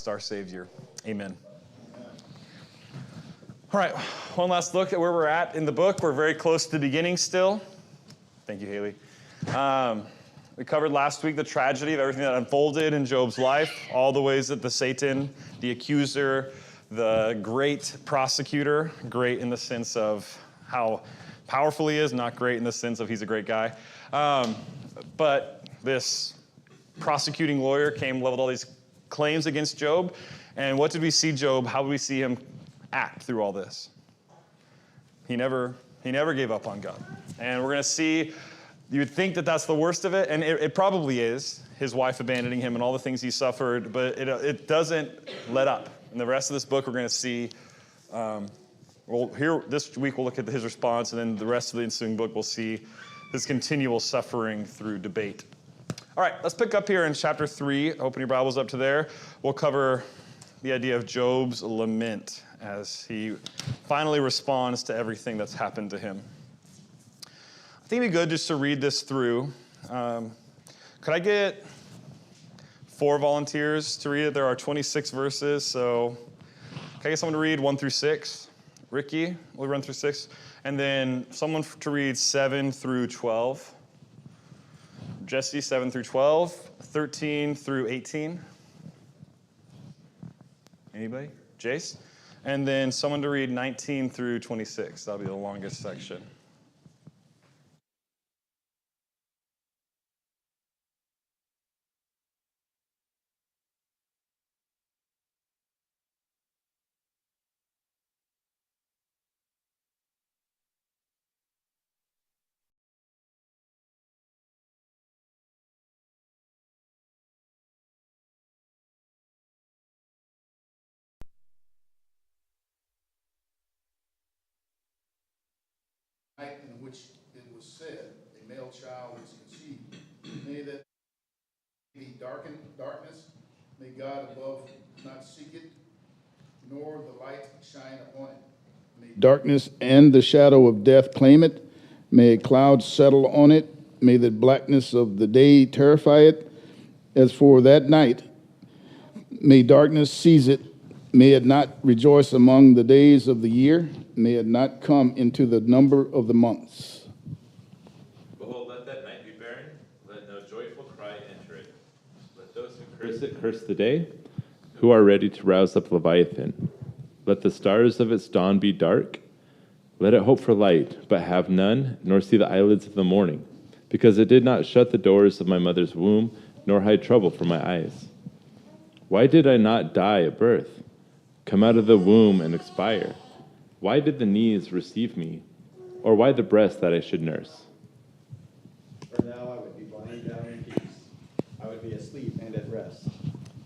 Christ our Savior. Amen. All right, one last look at where we're at in the book. We're very close to the beginning still. Thank you, Haley. We covered last week the tragedy of everything that unfolded in Job's life, all the ways that the Satan, the accuser, the great prosecutor, great in the sense of how powerful he is, not great in the sense of he's a great guy. But this prosecuting lawyer came, leveled all these claims against Job. And what did we see Job? How did we see him act through all this? He never gave up on God. And we're going to see, you would think that that's the worst of it, and it probably is, his wife abandoning him and all the things he suffered, but it doesn't let up. In the rest of this book, we're going to see, here this week we'll look at his response, and then the rest of the ensuing book we'll see his continual suffering through debate. All right, let's pick up here in chapter 3. Open your Bibles up to there. We'll cover the idea of Job's lament as he finally responds to everything that's happened to him. I think it'd be good just to read this through. Could I get 4 volunteers to read it? There are 26 verses, so can I get someone to read 1 through 6? Ricky will run through 6. And then someone to read 7 through 12. Jesse, 7 through 12. 13 through 18. Anybody? Jace? And then someone to read 19 through 26. That'll be the longest section. In which it was said, a male child is conceived. May that be darkness, may God above not seek it, nor the light shine upon it. May darkness and the shadow of death claim it. May a cloud settle on it. May the blackness of the day terrify it. As for that night, may darkness seize it. May it not rejoice among the days of the year. May it not come into the number of the months. Behold, let that night be barren. Let no joyful cry enter it. Let those who curse it curse the day, who are ready to rouse up Leviathan. Let the stars of its dawn be dark. Let it hope for light, but have none, nor see the eyelids of the morning, because it did not shut the doors of my mother's womb, nor hide trouble from my eyes. Why did I not die at birth? Come out of the womb and expire. Why did the knees receive me? Or why the breast that I should nurse? For now I would be lying down in peace. I would be asleep and at rest.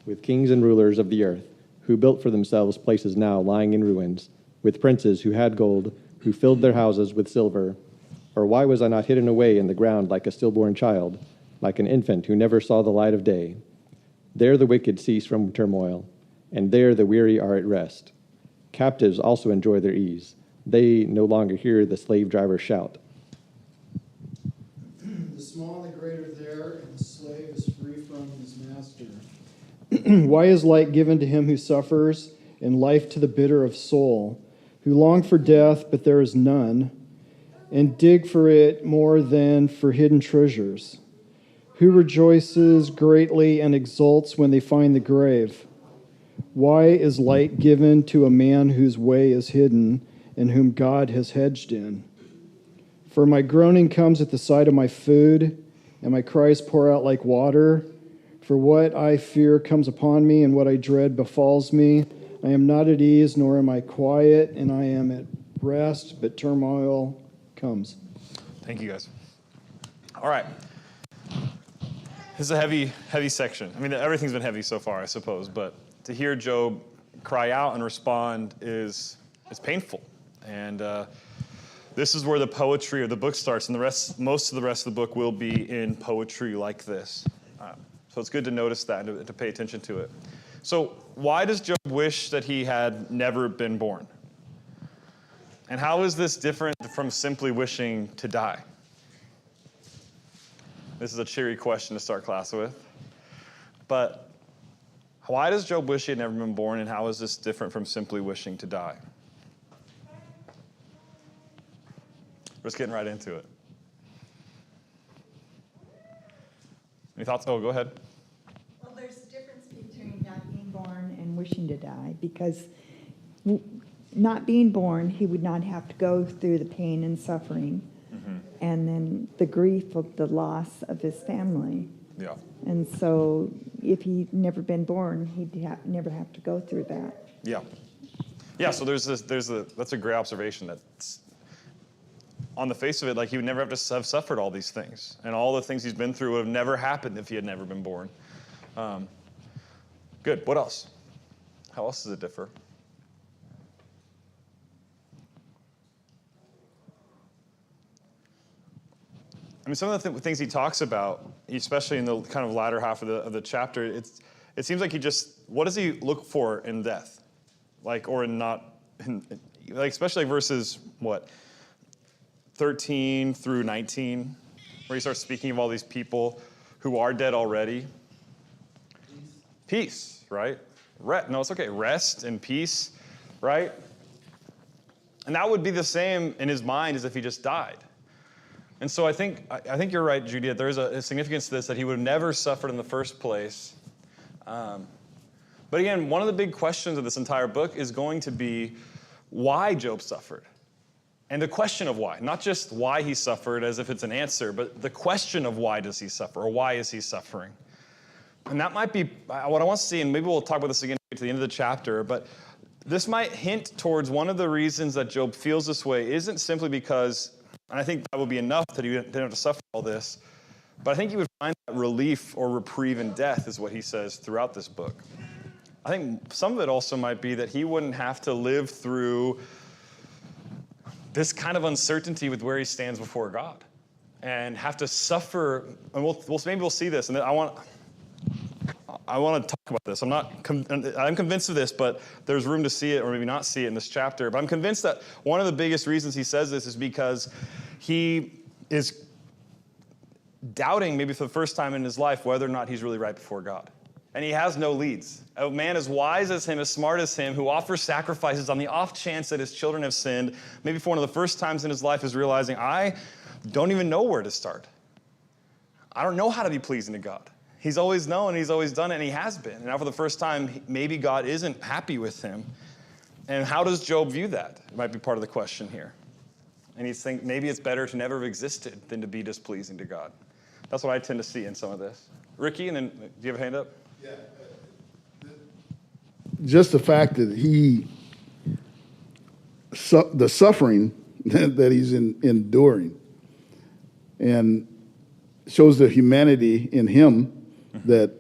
With kings and rulers of the earth, who built for themselves places now lying in ruins, with princes who had gold, who filled their houses with silver. Or why was I not hidden away in the ground like a stillborn child, like an infant who never saw the light of day? There the wicked cease from turmoil, and there the weary are at rest. Captives also enjoy their ease. They no longer hear the slave driver shout. The small and the great are there, and the slave is free from his master. Why is light given to him who suffers, and life to the bitter of soul, who long for death, but there is none, and dig for it more than for hidden treasures? Who rejoices greatly and exults when they find the grave? Why is light given to a man whose way is hidden and whom God has hedged in? For my groaning comes at the sight of my food, and my cries pour out like water. For what I fear comes upon me, and what I dread befalls me. I am not at ease, nor am I quiet, and I am at rest, but turmoil comes. Thank you, guys. All right. This is a heavy section. I mean, everything's been heavy so far, I suppose, but to hear Job cry out and respond is painful. And this is where the poetry of the book starts, and most of the rest of the book will be in poetry like this. So it's good to notice that and to pay attention to it. So why does Job wish that he had never been born? And how is this different from simply wishing to die? This is a cheery question to start class with. But Why does Job wish he had never been born, and how is this different from simply wishing to die? We're just getting right into it. Any thoughts? Oh, go ahead. Well, there's a difference between not being born and wishing to die, because not being born, he would not have to go through the pain and suffering, and then the grief of the loss of his family. Yeah. And so if he'd never been born, he'd never have to go through that. Yeah. Yeah, so that's a great observation. That's on the face of it, like he would never have to have suffered all these things. And all the things he's been through would have never happened if he had never been born. Good. What else? How else does it differ? I mean, some of the things he talks about, especially in the kind of latter half of the chapter, it seems like what does he look for in death? Like, or in not, like especially verses, 13 through 19, where he starts speaking of all these people who are dead already. Peace, right? No, it's okay. Rest and peace, right? And that would be the same in his mind as if he just died. And so I think you're right, Judy. There is a significance to this that he would have never suffered in the first place. But again, one of the big questions of this entire book is going to be why Job suffered. And the question of why, not just why he suffered as if it's an answer, but the question of why does he suffer, or why is he suffering? And that might be what I want to see, and maybe we'll talk about this again to the end of the chapter, but this might hint towards one of the reasons that Job feels this way isn't simply because, and I think that would be enough that he didn't have to suffer all this, but I think he would find that relief or reprieve in death is what he says throughout this book. I think some of it also might be that he wouldn't have to live through this kind of uncertainty with where he stands before God and have to suffer. And maybe we'll see this. And I want to talk about this. I'm convinced of this, but there's room to see it or maybe not see it in this chapter. But I'm convinced that one of the biggest reasons he says this is because he is doubting maybe for the first time in his life whether or not he's really right before God. And he has no leads. A man as wise as him, as smart as him, who offers sacrifices on the off chance that his children have sinned, maybe for one of the first times in his life is realizing, I don't even know where to start. I don't know how to be pleasing to God. He's always known, he's always done it, and he has been. And now for the first time, maybe God isn't happy with him. And how does Job view that? It might be part of the question here. And he's thinking maybe it's better to never have existed than to be displeasing to God. That's what I tend to see in some of this. Ricky, and then do you have a hand up? Yeah. Just the fact that the suffering that he's enduring, and shows the humanity in him that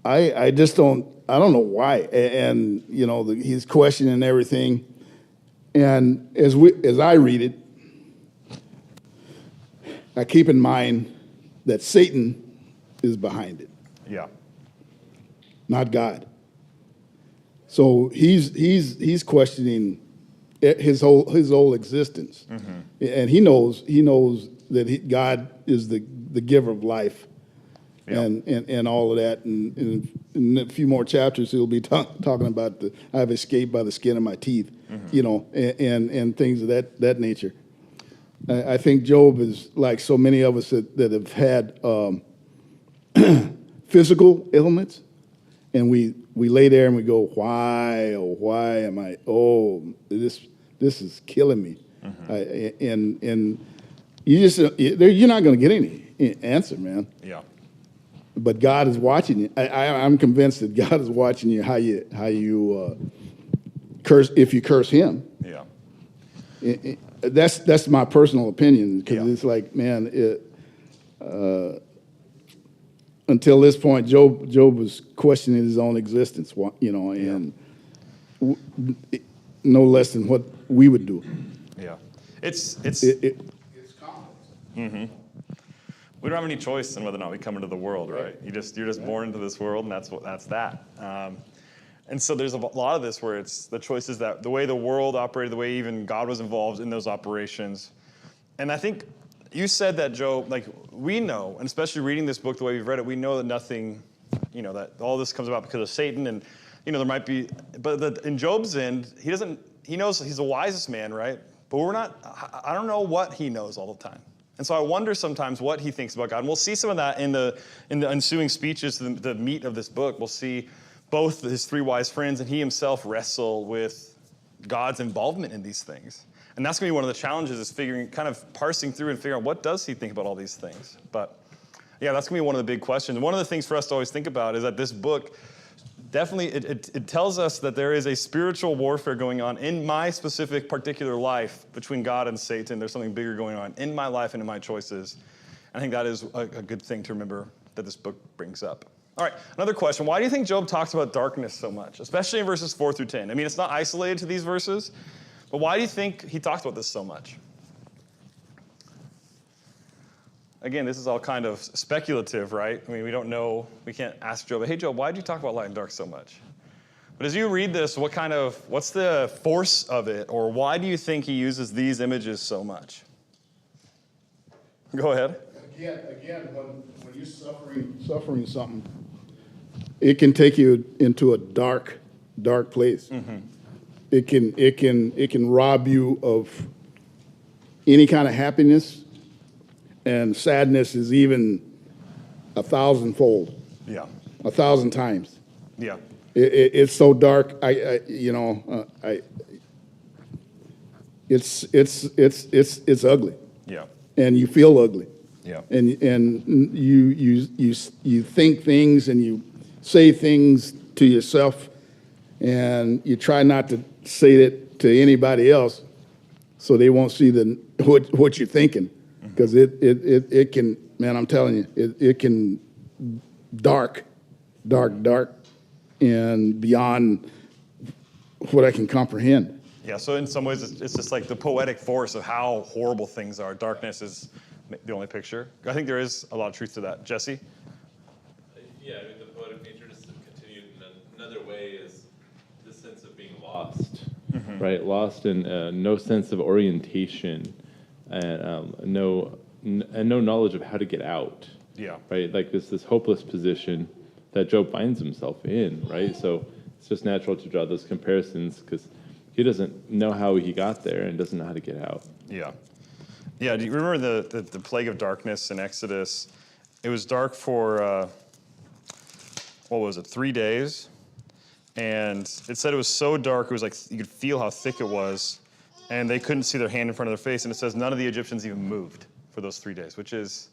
I don't know why. And he's questioning everything. And as I read it, I keep in mind that Satan is behind it. Yeah. Not God. So he's questioning his whole existence, and he knows that God is the giver of life, and all of that. And in a few more chapters, he'll be talking about I've escaped by the skin of my teeth, and things of that nature. I think Job is like so many of us that have had physical ailments, and we lay there and we go, why am I? Oh, this is killing me, and you're not going to get any answer, man. Yeah. But God is watching you. I'm convinced that God is watching you. How you curse if you curse Him. Yeah. That's my personal opinion, because it's like, man, until this point, Job was questioning his own existence, and no less than what we would do. Yeah. It's complex. Mm-hmm. We don't have any choice in whether or not we come into the world, right? You're just born into this world, and that's that. And so there's a lot of this where it's the choices that the way the world operated, the way even God was involved in those operations. And I think you said that, Job, like we know, and especially reading this book the way we've read it, we know that nothing that all this comes about because of Satan, and there might be, but in Job's end, he knows he's the wisest man, right? But I don't know what he knows all the time. And so I wonder sometimes what he thinks about God. And we'll see some of that in the ensuing speeches, the meat of this book. We'll see both his three wise friends and he himself wrestle with God's involvement in these things. And that's going to be one of the challenges, is kind of parsing through and figuring out what does he think about all these things. But yeah, that's going to be one of the big questions. And one of the things for us to always think about is that this book definitely, it tells us that there is a spiritual warfare going on in my specific particular life between God and Satan. There's something bigger going on in my life and in my choices. I think that is a good thing to remember that this book brings up. All right, another question. Why do you think Job talks about darkness so much, especially in verses 4 through 10? I mean, it's not isolated to these verses, but why do you think he talks about this so much? Again, this is all kind of speculative, right? I mean, we don't know. We can't ask Job, hey, Job, why do you talk about light and dark so much? But as you read this, what's the force of it, or why do you think he uses these images so much? Go ahead. Again, when you're suffering something, it can take you into a dark place. Mm-hmm. It can rob you of any kind of happiness, and sadness is even 1,000-fold. Yeah. 1,000 times. Yeah. It's so dark. It's ugly. Yeah. And you feel ugly. Yeah. And you think things and you say things to yourself, and you try not to say it to anybody else, so they won't see what you're thinking, because it can, man, I'm telling you, it can dark, and beyond what I can comprehend. Yeah, so in some ways, it's just like the poetic force of how horrible things are. Darkness is the only picture. I think there is a lot of truth to that. Jesse? Yeah, I mean, the poetic nature, just to continue in another way, is this sense of being lost, right? Lost in no sense of orientation, and no knowledge of how to get out. Yeah. Right, like this hopeless position that Job finds himself in, right? So it's just natural to draw those comparisons, because he doesn't know how he got there and doesn't know how to get out. Yeah. Yeah, do you remember the plague of darkness in Exodus? It was dark for, 3 days? And it said it was so dark, it was like you could feel how thick it was, and they couldn't see their hand in front of their face. And it says none of the Egyptians even moved for those 3 days, which is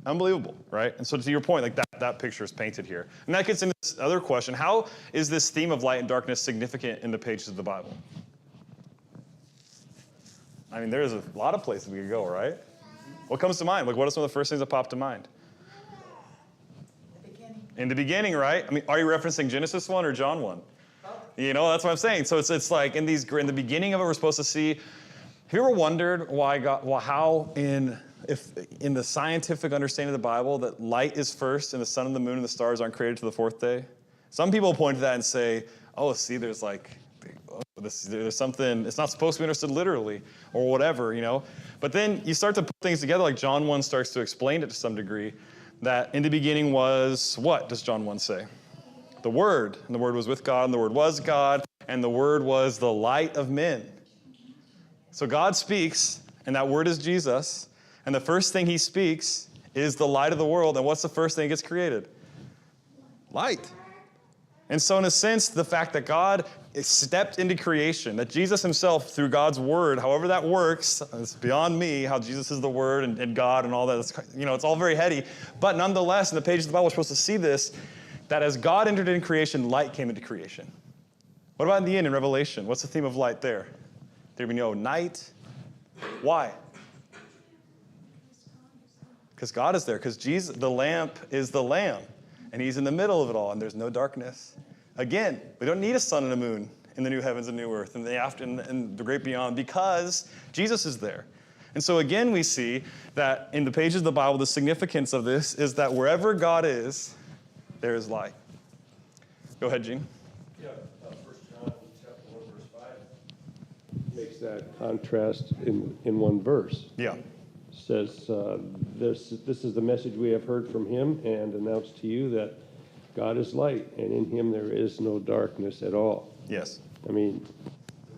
unbelievable, right? And so to your point, like that picture is painted here. And that gets into this other question. How is this theme of light and darkness significant in the pages of the Bible? I mean, there's a lot of places we could go, right? What comes to mind? Like, what are some of the first things that pop to mind? In the beginning, right? I mean, are you referencing Genesis 1 or John 1? That's what I'm saying. So it's like in the beginning of it, we're supposed to see. Have you ever wondered how in the scientific understanding of the Bible that light is first and the sun and the moon and the stars aren't created to the fourth day? Some people point to that and say, oh, see, there's something, it's not supposed to be understood literally or whatever, But then you start to put things together, like John 1 starts to explain it to some degree, that in the beginning was, what does John 1 say? The Word, and the Word was with God, and the Word was God, and the Word was the light of men. So God speaks, and that Word is Jesus, and the first thing he speaks is the light of the world, and what's the first thing that gets created? Light. And so in a sense, the fact that God stepped into creation, that Jesus himself, through God's word, however that works, it's beyond me, how Jesus is the word and God and all that. It's all very heady. But nonetheless, in the pages of the Bible, we're supposed to see this, that as God entered into creation, light came into creation. What about in the end, in Revelation? What's the theme of light there? There we know, night. Why? Because God is there. Because Jesus, the lamp, is the Lamb. And he's in the middle of it all, and there's no darkness. Again, we don't need a sun and a moon in the new heavens and new earth and the great beyond, because Jesus is there. And so again, we see that in the pages of the Bible, the significance of this is that wherever God is, there is light. Go ahead, Gene. Yeah, 1 John chapter 1, verse 5 makes that contrast in one verse. Yeah. Says, this is the message we have heard from him and announced to you, that God is light, and in him there is no darkness at all. Yes. I mean,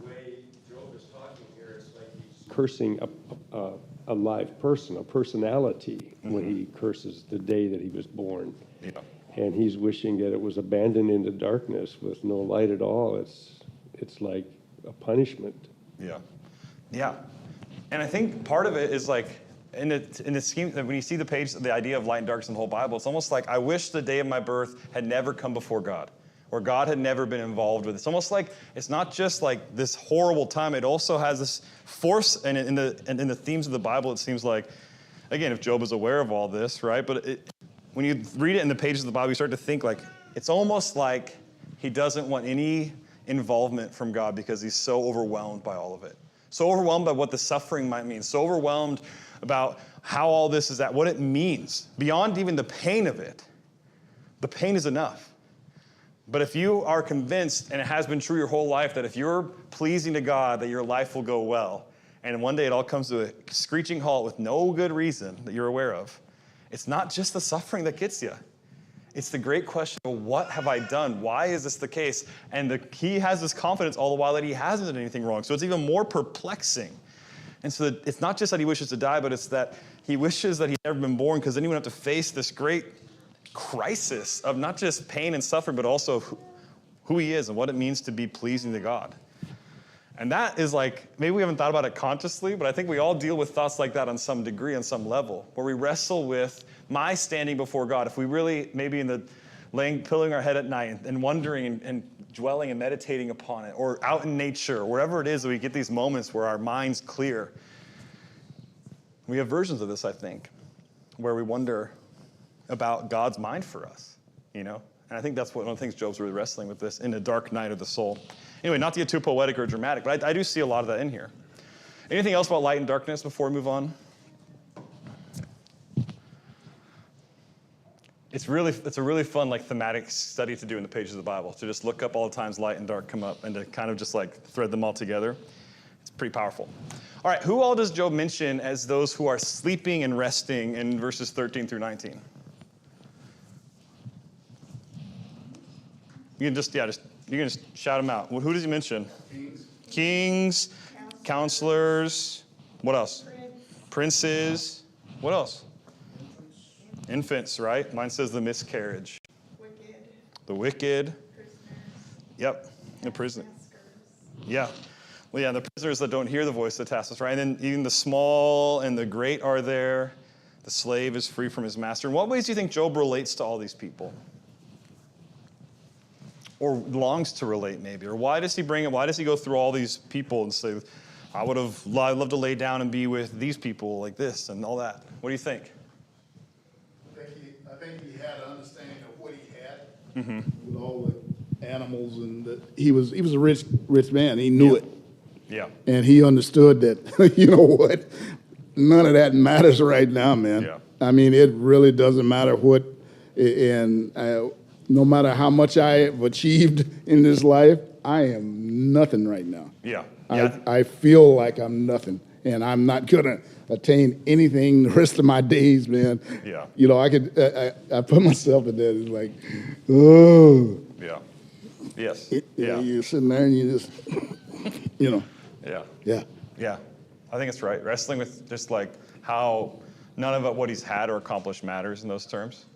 the way Job is talking here, it's like he's cursing a live person, a personality, when he curses the day that he was born. Yeah. And he's wishing that it was abandoned into darkness with no light at all. It's like a punishment. Yeah. Yeah. And I think part of it is like, in the scheme, when you see the page, the idea of light and darkness in the whole Bible, it's almost like, I wish the day of my birth had never come before God, or God had never been involved with it. It's almost like, it's not just like this horrible time, it also has this force, and in the themes of the Bible, it seems like, again, if Job is aware of all this, right? But when you read it in the pages of the Bible, you start to think like, it's almost like he doesn't want any involvement from God because he's so overwhelmed by all of it. So overwhelmed by what the suffering might mean. So overwhelmed about how all this is what it means. Beyond even the pain of it. The pain is enough. But if you are convinced, and it has been true your whole life, that if you're pleasing to God, that your life will go well, and one day it all comes to a screeching halt with no good reason that you're aware of, it's not just the suffering that gets you. It's the great question of, what have I done? Why is this the case? And he has this confidence all the while that he hasn't done anything wrong. So it's even more perplexing. And so it's not just that he wishes to die, but it's that he wishes that he'd never been born, because then he wouldn't have to face this great crisis of not just pain and suffering, but also who he is and what it means to be pleasing to God. And that is like, maybe we haven't thought about it consciously, but I think we all deal with thoughts like that on some degree, on some level, where we wrestle with my standing before God. If we really, maybe in the pillowing our head at night and wondering and dwelling and meditating upon it, or out in nature, or wherever it is that we get these moments where our mind's clear. We have versions of this, I think, where we wonder about God's mind for us, And I think that's one of the things Job's really wrestling with this, in the dark night of the soul. Anyway, not to get too poetic or dramatic, but I do see a lot of that in here. Anything else about light and darkness before we move on? It's a really fun, like, thematic study to do in the pages of the Bible, to just look up all the times light and dark come up and to kind of just like thread them all together. It's pretty powerful. All right, who all does Job mention as those who are sleeping and resting in verses 13 through 19? You can just shout them out. Who does he mention? Kings, counselors. What else? Princes. What else? Infants, right? Mine says the miscarriage. The wicked. Yep. The prisoner. Yeah. Well, yeah, the prisoners that don't hear the voice of the taskmaster, right? And then even the small and the great are there. The slave is free from his master. In what ways do you think Job relates to all these people? Or longs to relate, maybe? Or why does he bring it? Why does he go through all these people and say, I'd love to lay down and be with these people like this and all that? What do you think? I think he had an understanding of what he had with all the animals, and he was a rich man. He knew it. Yeah. And he understood that, you know what, none of that matters right now, man. Yeah. I mean, it really doesn't matter what, and no matter how much I have achieved in this life, I am nothing right now. Yeah. I feel like I'm nothing, and I'm not going to attain anything the rest of my days, man. Yeah. I put myself in that. It's like, oh. Yeah. Yes. You're sitting there and you just, Yeah. Yeah. Yeah. I think it's right. Wrestling with just like how none of what he's had or accomplished matters in those terms.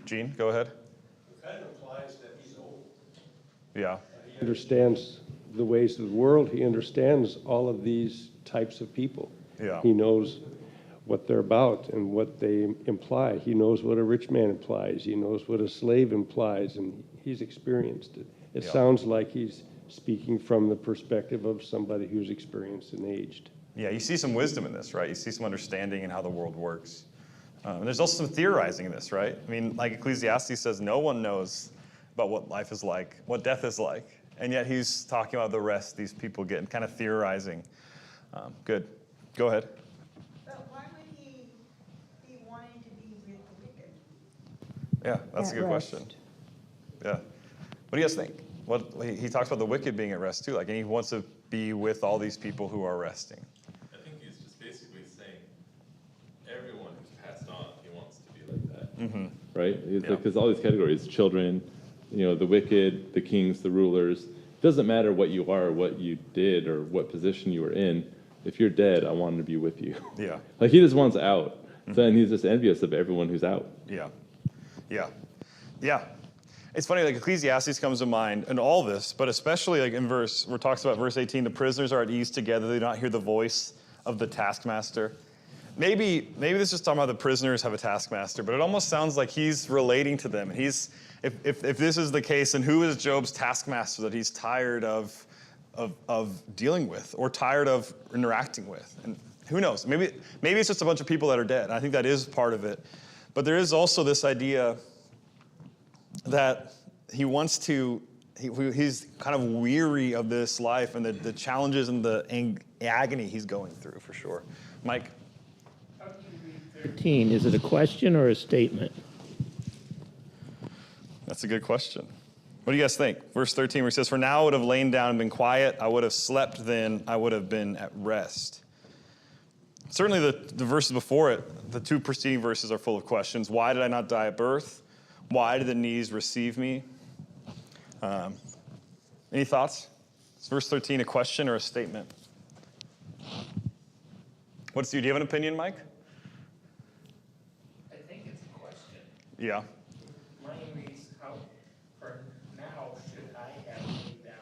Gene, go ahead. It kind of implies that he's old. Yeah. He understands the ways of the world. He understands all of these types of people. Yeah. He knows what they're about and what they imply. He knows what a rich man implies. He knows what a slave implies, and he's experienced it. It sounds like he's speaking from the perspective of somebody who's experienced and aged. Yeah, you see some wisdom in this, right? You see some understanding in how the world works. And there's also some theorizing in this, right? I mean, like Ecclesiastes says, no one knows about what life is like, what death is like. And yet he's talking about the rest these people get and kind of theorizing. Good. Go ahead. But why would he be wanting to be with the wicked? Yeah, that's a good question. Yeah. What do you guys think? He talks about the wicked being at rest too, like, and he wants to be with all these people who are resting. I think he's just basically saying everyone who's passed on, he wants to be like that. right? It's because all these categories, children, the wicked, the kings, the rulers. It doesn't matter what you are, or what you did, or what position you were in. If you're dead, I want to be with you. Yeah. Like he just wants out. Then he's just envious of everyone who's out. Yeah. Yeah. Yeah. It's funny, like Ecclesiastes comes to mind in all this, but especially like in where it talks about verse 18, the prisoners are at ease together, they do not hear the voice of the taskmaster. Maybe this is just talking about the prisoners have a taskmaster, but it almost sounds like he's relating to them. And if this is the case, then who is Job's taskmaster that he's tired of dealing with or tired of interacting with? And who knows? Maybe it's just a bunch of people that are dead. I think that is part of it. But there is also this idea that he wants to, he's kind of weary of this life and the challenges and the agony he's going through, for sure. Mike? How do you read 13? Is it a question or a statement? That's a good question. What do you guys think? Verse 13 where he says, "For now I would have lain down and been quiet. I would have slept then. I would have been at rest." Certainly the verses before it, the two preceding verses are full of questions. Why did I not die at birth? Why did the knees receive me? Any thoughts? Is verse 13 a question or a statement? Do you have an opinion, Mike? I think it's a question. Yeah. Mine reads, how, for now, should I have laid down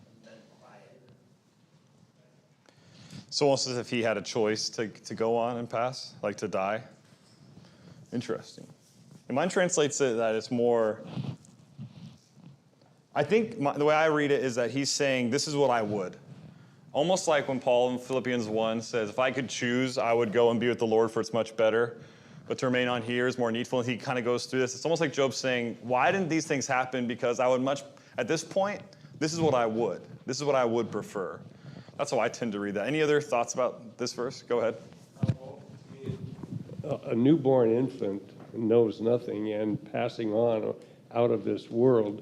and been quiet? So almost as if he had a choice to go on and pass, like to die. Interesting. And mine translates it that it's more, I think the way I read it is that he's saying, this is what I would. Almost like when Paul in Philippians 1 says, if I could choose, I would go and be with the Lord, for it's much better. But to remain on here is more needful. And he kind of goes through this. It's almost like Job saying, why didn't these things happen? Because I would at this point, this is what I would. This is what I would prefer. That's how I tend to read that. Any other thoughts about this verse? Go ahead. A newborn infant knows nothing, and passing on out of this world,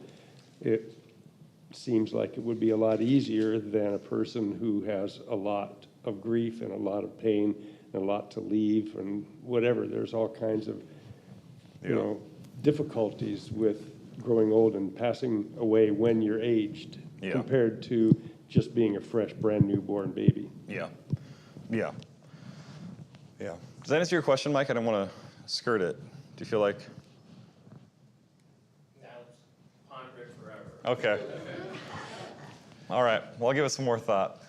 it seems like it would be a lot easier than a person who has a lot of grief and a lot of pain and a lot to leave and whatever. There's all kinds of difficulties with growing old and passing away when you're aged compared to just being a fresh, brand newborn baby. Yeah. Does that answer your question, Mike? I don't want to skirt it. Do you feel like? Now, ponder it forever. Okay. All right. Well, I'll give it some more thought.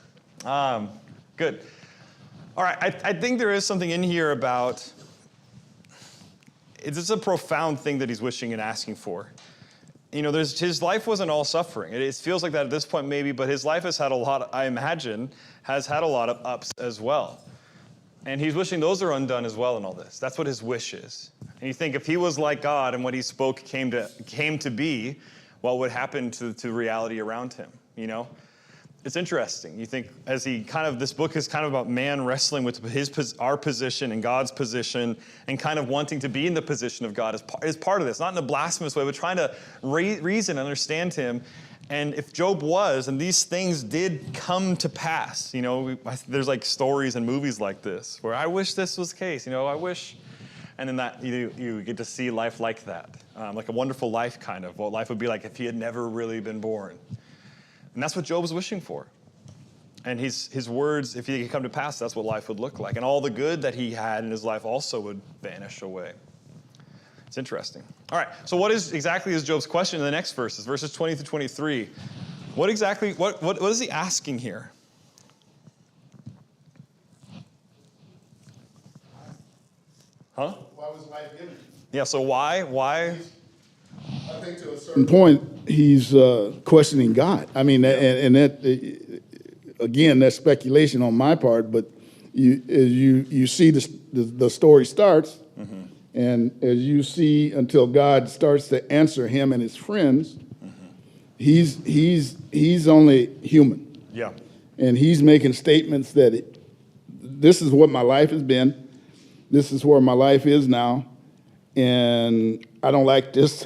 Good. All right. I think there is something in here about, it's a profound thing that he's wishing and asking for. His life wasn't all suffering. It feels like that at this point maybe, but his life has had a lot, I imagine, has had a lot of ups as well. And he's wishing those are undone as well in all this. That's what his wish is. And you think if he was like God and what he spoke came to be, what would happen to reality around him, It's interesting. You think this book is kind of about man wrestling with our position and God's position and kind of wanting to be in the position of God is part of this, not in a blasphemous way, but trying to reason and understand him. And if Job was, and these things did come to pass, there's like stories and movies like this where I wish this was the case, I wish, and then that you get to see life like that, like a wonderful life kind of, what life would be like if he had never really been born. And that's what Job was wishing for. And his words, if he could come to pass, that's what life would look like. And all the good that he had in his life also would vanish away. It's interesting. All right, so what exactly is Job's question in the next verses, verses 20 through 23? What is he asking here? Huh? Why was life given? Yeah, so why? I think to a certain point, he's questioning God. I mean, and that, again, that's speculation on my part, but you see the story starts, mm-hmm. and as you see until God starts to answer him and his friends, mm-hmm. he's only human. Yeah. And he's making statements that this is what my life has been, this is where my life is now, and I don't like this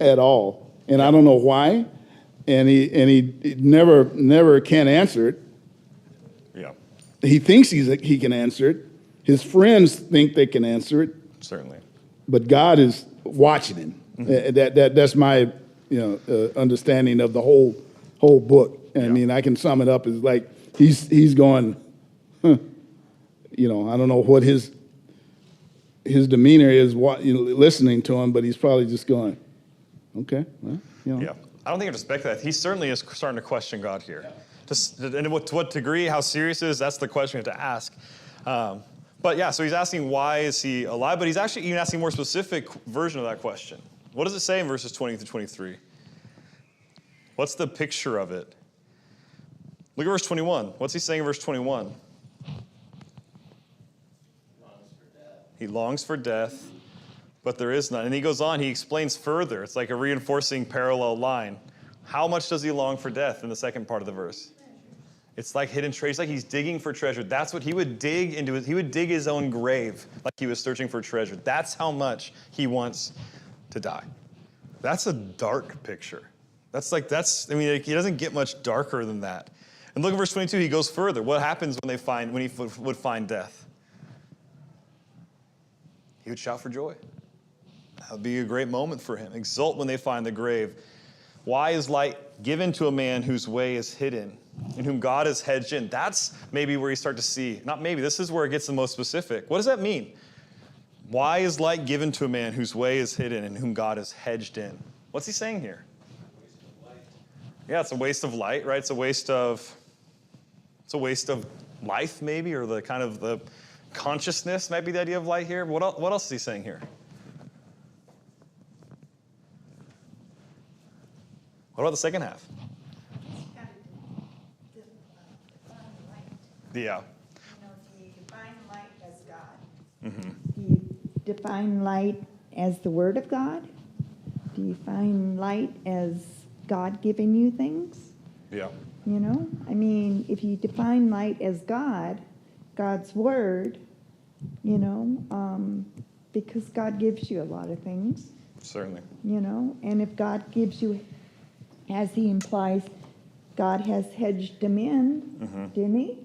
at all, and I don't know why, and he never can answer it. Yeah, he thinks he can answer it. His friends think they can answer it. Certainly. but God is watching him. That's my understanding of the whole book. And I mean, I can sum it up as like he's going, I don't know what his demeanor is, listening to him, but he's probably just going, okay, well, Yeah, I don't think I respect that. He certainly is starting to question God here. And to what degree, how serious it is, that's the question we have to ask. But yeah, so he's asking why is he alive, but he's actually even asking a more specific version of that question. What does it say in verses 20 through 23? What's the picture of it? Look at verse 21. What's he saying in verse 21? He longs for death, but there is none. And he goes on, he explains further. It's like a reinforcing parallel line. How much does he long for death in the second part of the verse? It's like hidden treasure. It's like he's digging for treasure. That's what he would dig into. He would dig his own grave like he was searching for treasure. That's how much he wants to die. That's a dark picture. He doesn't get much darker than that. And look at verse 22. He goes further. What happens when he would find death? He would shout for joy. That would be a great moment for him. Exult when they find the grave. Why is light given to a man whose way is hidden, in whom God is hedged in? That's maybe where you start to see, not maybe, this is where it gets the most specific. What does that mean? Why is light given to a man whose way is hidden, in whom God is hedged in? What's he saying here? Yeah, it's a waste of light, right? It's a waste of life, maybe, or the kind of the consciousness might be the idea of light here. What else is he saying here? What about the second half? Yeah. Do you define light as God? Mm-hmm. Do you define light as the Word of God? Do you define light as God giving you things? Yeah. If you define light as God's Word, because God gives you a lot of things. Certainly. And if God gives you, as he implies, God has hedged him in, didn't he?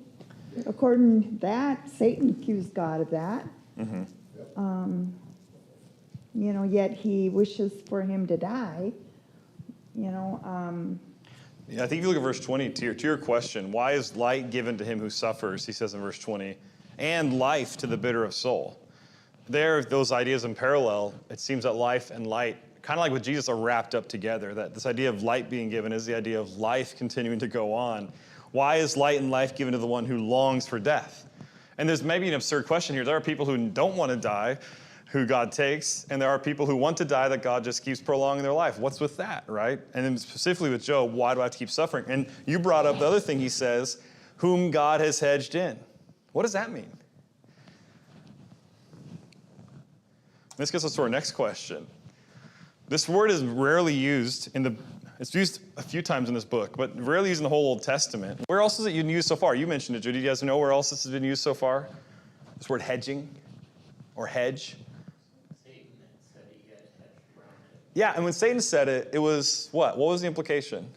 According to that, Satan accused God of that. Yet he wishes for him to die. Yeah, I think if you look at verse 20, to your question, why is light given to him who suffers, he says in verse 20, and life to the bitter of soul. There, those ideas in parallel, it seems that life and light, kind of like with Jesus, are wrapped up together. That this idea of light being given is the idea of life continuing to go on. Why is light and life given to the one who longs for death? And there's maybe an absurd question here. There are people who don't want to die, who God takes, and there are people who want to die that God just keeps prolonging their life. What's with that, right? And then specifically with Job, why do I have to keep suffering? And you brought up the other thing he says, whom God has hedged in. What does that mean? This gets us to our next question. This word is rarely used it's used a few times in this book, but rarely used in the whole Old Testament. Where else is it used so far? You mentioned it, Judy. Do you guys know where else this has been used so far? This word hedging or hedge. Satan said he had hedged around it. Yeah, and when Satan said it, it was what? What was the implication?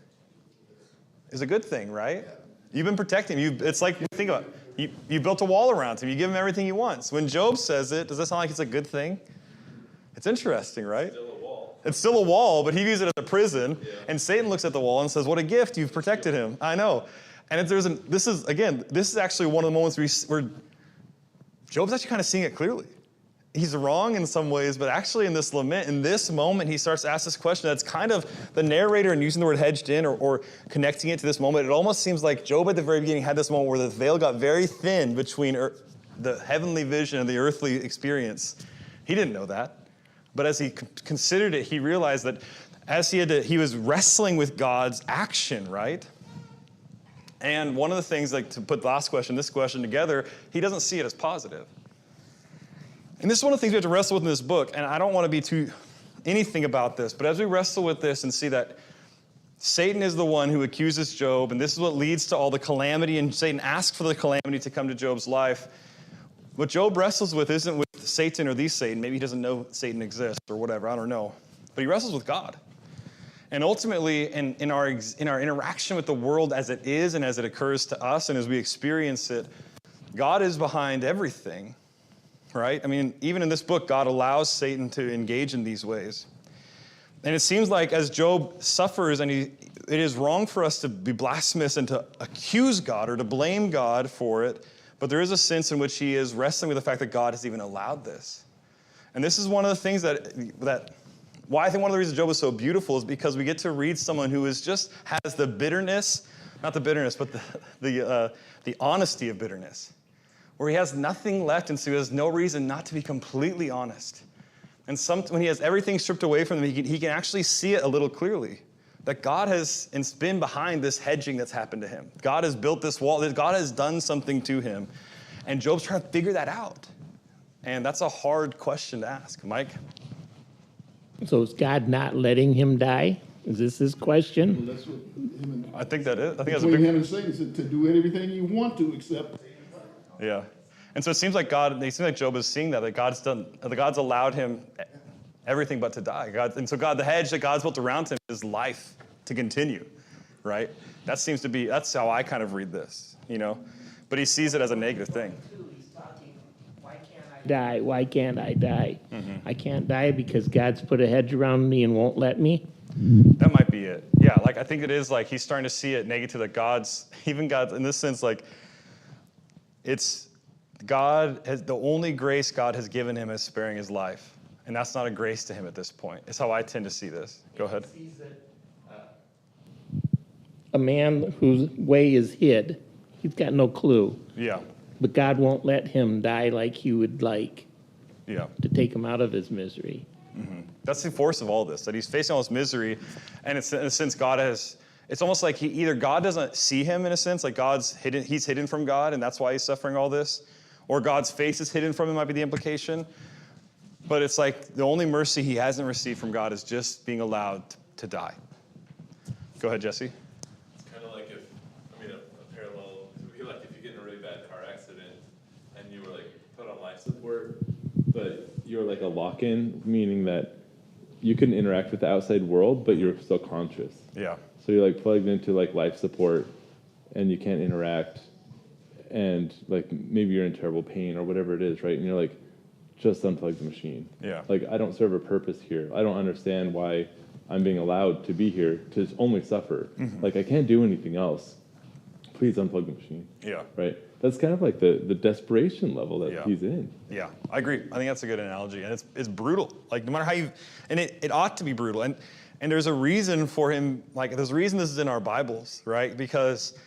It's a good thing, right? You've been protecting him. It's like, think about it. You built a wall around him. You give him everything he wants. When Job says it, does that sound like it's a good thing? It's interesting, right? It's still a wall, but he views it as a prison. Yeah. And Satan looks at the wall and says, what a gift, you've protected him. I know. And this is actually one of the moments where Job's actually kind of seeing it clearly. He's wrong in some ways, but actually in this lament, in this moment, he starts to ask this question that's kind of the narrator, and using the word hedged in or connecting it to this moment. It almost seems like Job at the very beginning had this moment where the veil got very thin between the heavenly vision and the earthly experience. He didn't know that. But as he considered it, he realized that as he was wrestling with God's action, right? And one of the things, like to put this question together, he doesn't see it as positive. And this is one of the things we have to wrestle with in this book, and I don't want to be anything about this, but as we wrestle with this and see that Satan is the one who accuses Job, and this is what leads to all the calamity, and Satan asks for the calamity to come to Job's life. What Job wrestles with isn't with Satan or the Satan. Maybe he doesn't know Satan exists or whatever. I don't know. But he wrestles with God. And ultimately, in our interaction with the world as it is and as it occurs to us and as we experience it, God is behind everything. right? I mean, even in this book, God allows Satan to engage in these ways. And it seems like as Job suffers, and it is wrong for us to be blasphemous and to accuse God or to blame God for it, but there is a sense in which he is wrestling with the fact that God has even allowed this. And this is one of the things why I think one of the reasons Job is so beautiful is because we get to read someone who has the bitterness, not the bitterness, but the honesty of bitterness, where he has nothing left, and so he has no reason not to be completely honest. And when he has everything stripped away from him, he can actually see it a little clearly, that God has been behind this hedging that's happened to him. God has built this wall. God has done something to him. And Job's trying to figure that out. And that's a hard question to ask. Mike? So is God not letting him die? Is this his question? Well, that's what him and, I think that is. I think that's a between big... him and Satan said to do everything you want to except. Yeah. And so it seems like Job is seeing that God's allowed him everything but to die. The hedge that God's built around him is life to continue, right? That's how I kind of read this, But he sees it as a negative thing. He's talking, why can't I die? Why can't I die? Mm-hmm. I can't die because God's put a hedge around me and won't let me? That might be it. Yeah, I think it is he's starting to see it negative, that God's, in this sense, it's the only grace God has given him is sparing his life. And that's not a grace to him at this point. It's how I tend to see this. Go ahead. He sees that a man whose way is hid, he's got no clue. Yeah. But God won't let him die like he would like to take him out of his misery. Mm-hmm. That's the force of all this, that he's facing all this misery, and it's, in a sense, it's almost like either God doesn't see him, in a sense, like he's hidden from God, and that's why he's suffering all this, or God's face is hidden from him, might be the implication. But it's like the only mercy he hasn't received from God is just being allowed to die. Go ahead, Jesse. It's kind of like a parallel would be like if you get in a really bad car accident and you were put on life support, but you're a lock-in, meaning that you can interact with the outside world, but you're still conscious. Yeah. So you're plugged into life support, and you can't interact, and maybe you're in terrible pain or whatever it is, right? And you're just unplug the machine. Yeah. I don't serve a purpose here. I don't understand why I'm being allowed to be here to only suffer. Mm-hmm. I can't do anything else. Please unplug the machine. Yeah. Right? That's kind of the desperation level that he's in. Yeah, I agree. I think that's a good analogy. And it's brutal. No matter how and it ought to be brutal. And there's a reason for him, there's a reason this is in our Bibles, right? Because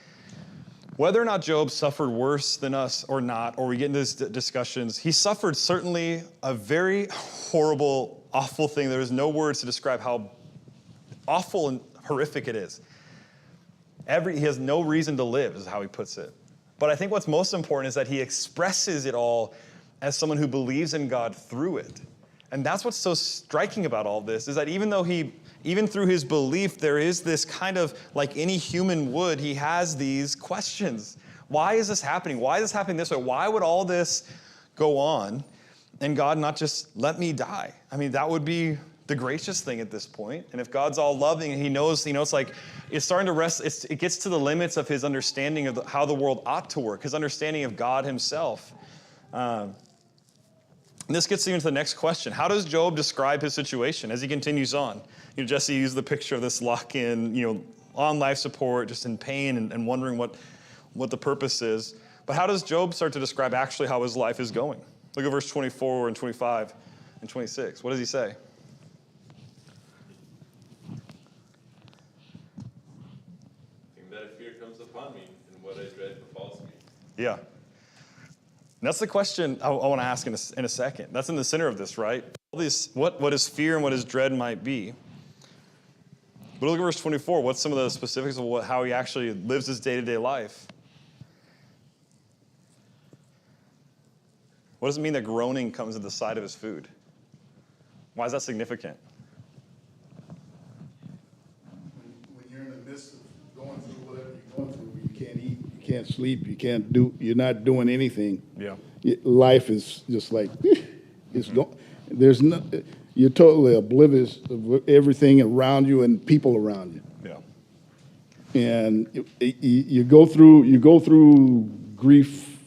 whether or not Job suffered worse than us or not, or we get into these discussions, he suffered certainly a very horrible, awful thing. There is no words to describe how awful and horrific it is. He has no reason to live, is how he puts it. But I think what's most important is that he expresses it all as someone who believes in God through it. And that's what's so striking about all this, is that even through his belief, there is this kind of, like any human would, he has these questions. Why is this happening? Why is this happening this way? Why would all this go on and God not just let me die? I mean, that would be the gracious thing at this point. And if God's all loving and he knows, it's starting to rest, it gets to the limits of his understanding of how the world ought to work, his understanding of God himself. And this gets even to the next question. How does Job describe his situation as he continues on? Jesse used the picture of this lock-in, on life support, just in pain and wondering what the purpose is. But how does Job start to describe actually how his life is going? Look at verse 24 and 25 and 26. What does he say? Upon me, and what I dread befalls me. Yeah. And that's the question I want to ask in a second. That's in the center of this, right? All these, what his fear and what his dread might be. But look at verse 24. What's some of the specifics of how he actually lives his day-to-day life? What does it mean that groaning comes at the side of his food? Why is that significant? When you're in the midst of going through whatever you're going through, you can't eat, you can't sleep, you're not doing anything. Yeah. Life is just it's going. You're totally oblivious of everything around you and people around you. Yeah. And you go through grief,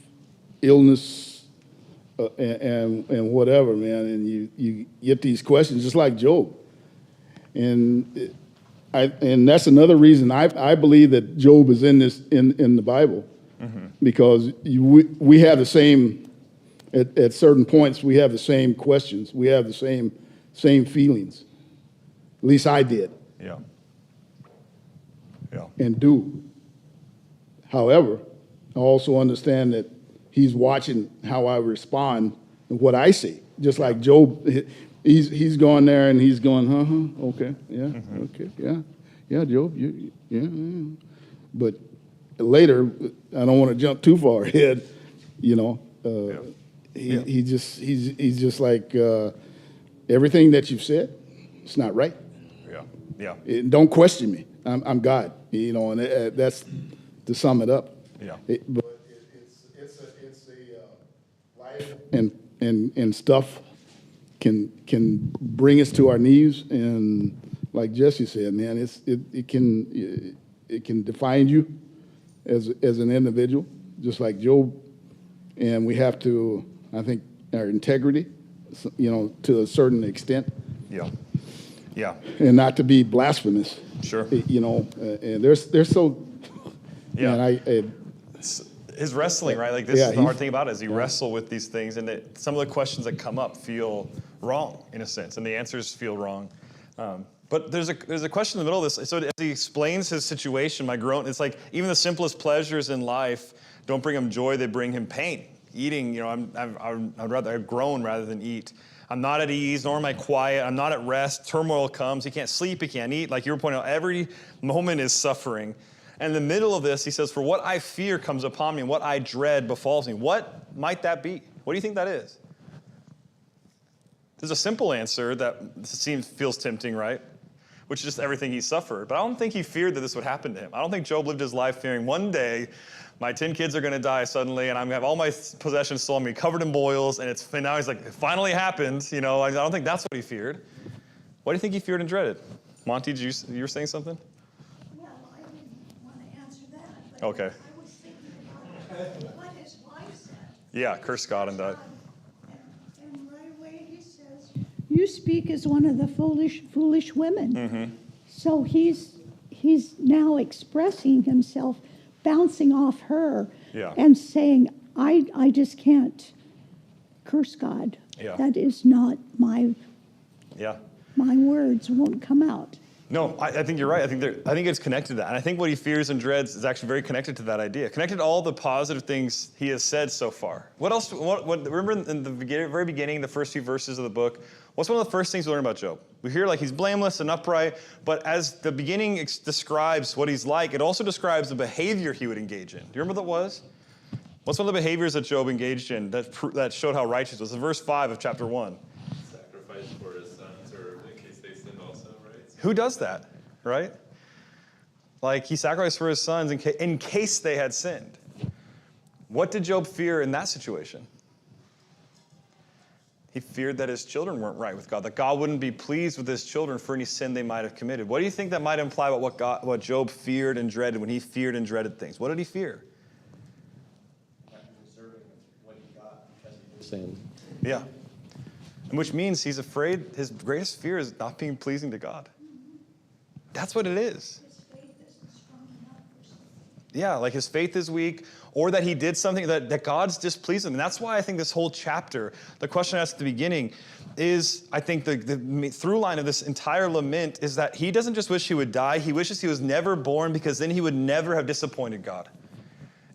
illness, and whatever, man, and you get these questions just like Job, and that's another reason I believe that Job is in the Bible, because we have the same at certain points, we have the same questions, we have the same feelings. At least I did. Yeah. And do. However, I also understand that he's watching how I respond and what I see. Just like Job, he's going there and he's going, okay, yeah, okay, yeah, Job, yeah. But later, I don't want to jump too far ahead, he's just like, everything that you've said, it's not right. Yeah. Don't question me. I'm God, and that's to sum it up. Yeah. But it's a life and stuff can bring us to our knees, and like Jesse said, man, it can define you as an individual, just like Job, and we have to, I think, our integrity, to a certain extent. Yeah. And not to be blasphemous. Sure. And there's so. Yeah. Man, his wrestling, right? Like this is the hard thing about it, is he wrestle with these things, and some of the questions that come up feel wrong in a sense, and the answers feel wrong. But there's a question in the middle of this. So as he explains his situation, it's like even the simplest pleasures in life don't bring him joy; they bring him pain. Eating, I'd rather have grown rather than eat. I'm not at ease, nor am I quiet. I'm not at rest. Turmoil comes. He can't sleep. He can't eat. Like you were pointing out, every moment is suffering. And in the middle of this, he says, for what I fear comes upon me and what I dread befalls me. What might that be? What do you think that is? There's a simple answer that feels tempting, right? Which is just everything he suffered. But I don't think he feared that this would happen to him. I don't think Job lived his life fearing one day my 10 kids are going to die suddenly, and I'm going to have all my possessions stolen, I'm going to be covered in boils, and now he's like, it finally happened. I don't think that's what he feared. What do you think he feared and dreaded? Monty, you were saying something? Well, I didn't want to answer that. But Okay. I was thinking about what his wife said. Yeah, cursed God and died. And right away he says, you speak as one of the foolish women. Mm-hmm. So he's now expressing himself, bouncing off her, and saying, I just can't curse God. Yeah. That is not my words won't come out. No, I think you're right. I think it's connected to that. And I think what he fears and dreads is actually very connected to that idea. Connected to all the positive things he has said so far. What else? Remember in the very beginning, the first few verses of the book, what's one of the first things we learn about Job? We hear he's blameless and upright, but as the beginning describes what he's like, it also describes the behavior he would engage in. Do you remember what that was? What's one of the behaviors that Job engaged in that showed how righteous he was? In verse 5 of chapter 1. Sacrifice for his sons, or in case they sinned also, right? Who does that, right? He sacrificed for his sons in case they had sinned. What did Job fear in that situation? He feared that his children weren't right with God, that God wouldn't be pleased with his children for any sin they might have committed. What do you think that might imply about what Job feared and dreaded when he feared and dreaded things? What did he fear? Not deserving what he got because he did sin. Yeah. And which means he's afraid his greatest fear is not being pleasing to God. That's what it is. His faith isn't strong enough for something. Yeah, his faith is weak, or that he did something that God's displeased him. And that's why I think this whole chapter, the question I asked at the beginning, is, I think the through line of this entire lament is that he doesn't just wish he would die, he wishes he was never born, because then he would never have disappointed God.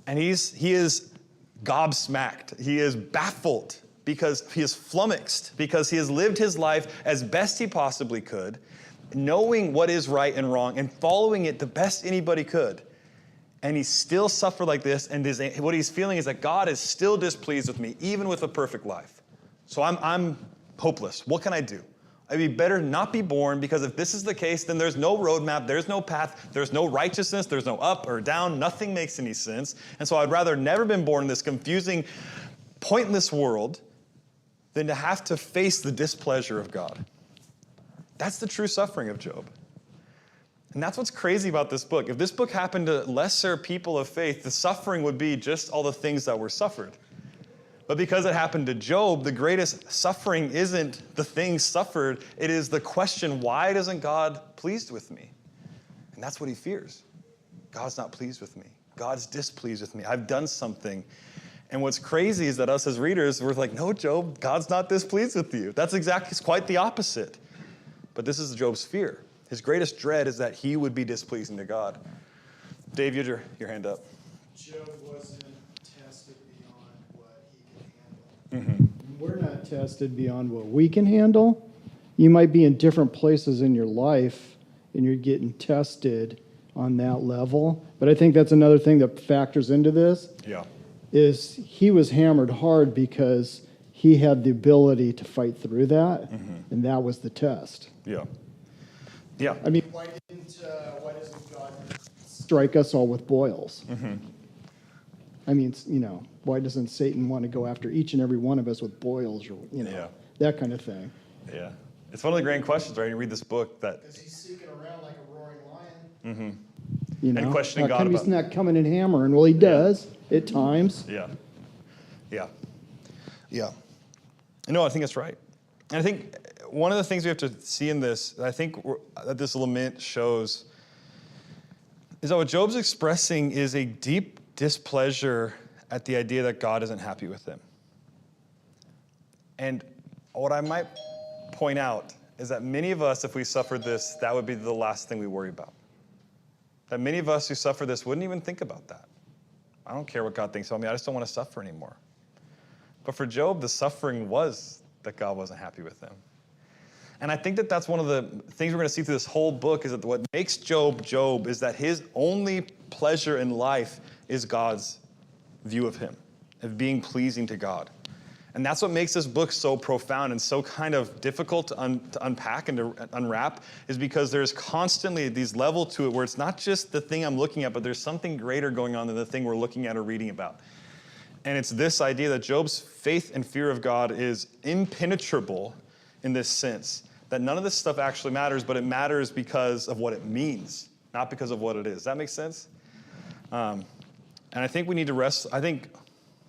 And he is gobsmacked. He is baffled because he is flummoxed, because he has lived his life as best he possibly could, knowing what is right and wrong and following it the best anybody could. And he still suffered like this, and what he's feeling is that God is still displeased with me, even with a perfect life. So I'm hopeless. What can I do? It'd be better not be born, because if this is the case, then there's no roadmap, there's no path, there's no righteousness, there's no up or down, nothing makes any sense. And so I'd rather never been born in this confusing, pointless world than to have to face the displeasure of God. That's the true suffering of Job. And that's what's crazy about this book. If this book happened to lesser people of faith, the suffering would be just all the things that were suffered. But because it happened to Job, the greatest suffering isn't the thing suffered. It is the question, why isn't God pleased with me? And that's what he fears. God's not pleased with me. God's displeased with me. I've done something. And what's crazy is that us as readers, we're like, no, Job, God's not displeased with you. It's quite the opposite. But this is Job's fear. His greatest dread is that he would be displeasing to God. Dave, you had your hand up. Job wasn't tested beyond what he can handle. We're not tested beyond what we can handle. You might be in different places in your life, and you're getting tested on that level. But I think that's another thing that factors into this. Yeah. Is he was hammered hard because he had the ability to fight through that, and that was the test. Yeah. Yeah. I mean, why doesn't God strike us all with boils? I mean, why doesn't Satan want to go after each and every one of us with boils or, that kind of thing? Yeah. It's one of the grand questions, right? You read this book that... Because he's seeking around like a roaring lion. And questioning how God come about... he's not coming and hammering? Well, he does at times. Yeah. No, I think that's right. And I think one of the things we have to see in this, I think that this lament shows, is that what Job's expressing is a deep displeasure at the idea that God isn't happy with him. And what I might point out is that many of us, if we suffered this, that would be the last thing we worry about. That many of us who suffer this wouldn't even think about that. I don't care what God thinks about me. I just don't want to suffer anymore. But for Job, the suffering was that God wasn't happy with him. And I think that that's one of the things we're going to see through this whole book is that what makes Job Job is that his only pleasure in life is God's view of him, of being pleasing to God. And that's what makes this book so profound and so kind of difficult to unpack and to unwrap, is because there's constantly these levels to it where it's not just the thing I'm looking at, but there's something greater going on than the thing we're looking at or reading about. And it's this idea that Job's faith and fear of God is impenetrable in this sense, that none of this stuff actually matters, but it matters because of what it means, not because of what it is. Does that make sense? And I think we need to I think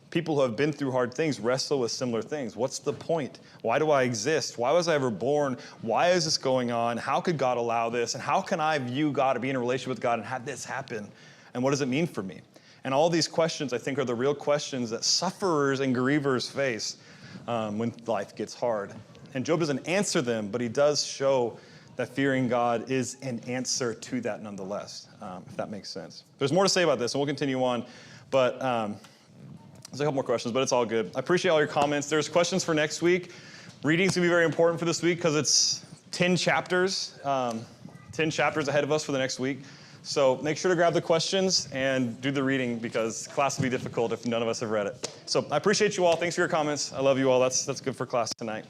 people who have been through hard things wrestle with similar things. What's the point? Why do I exist? Why was I ever born? Why is this going on? How could God allow this? And how can I view God or be in a relationship with God and have this happen? And what does it mean for me? And all these questions, I think, are the real questions that sufferers and grievers face when life gets hard. And Job doesn't answer them, but he does show that fearing God is an answer to that nonetheless, if that makes sense. There's more to say about this, and we'll continue on. But there's a couple more questions, but it's all good. I appreciate all your comments. There's questions for next week. Reading's going to be very important for this week because it's 10 chapters ahead of us for the next week. So make sure to grab the questions and do the reading because class will be difficult if none of us have read it. So I appreciate you all. Thanks for your comments. I love you all. That's good for class tonight.